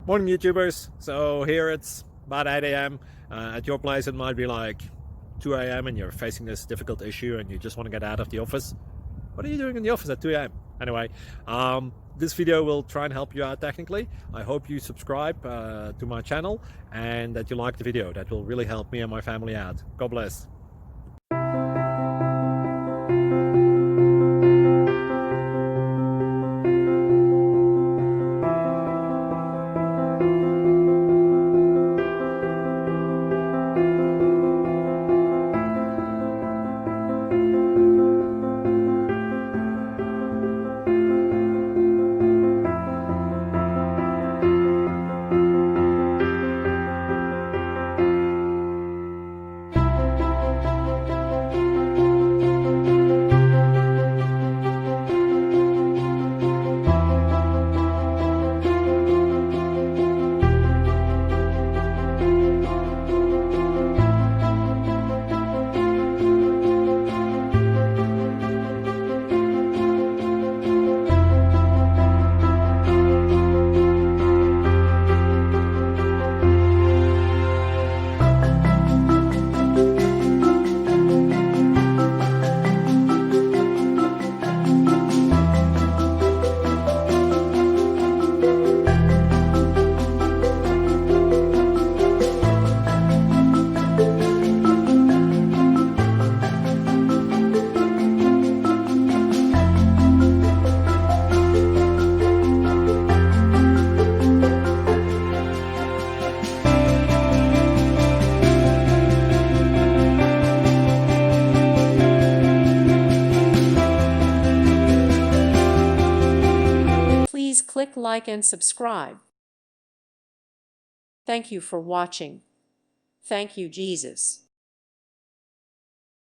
Morning YouTubers. So here it's about 8 a.m. At your place it might be like 2 a.m. and you're facing this difficult issue and you just want to get out of the office. What are you doing in the office at 2 a.m.? Anyway, this video will try and help you out technically. I hope you subscribe to my channel and that you like the video. That will really help me and my family out. God bless. Please click like and subscribe. Thank you for watching. Thank you, Jesus.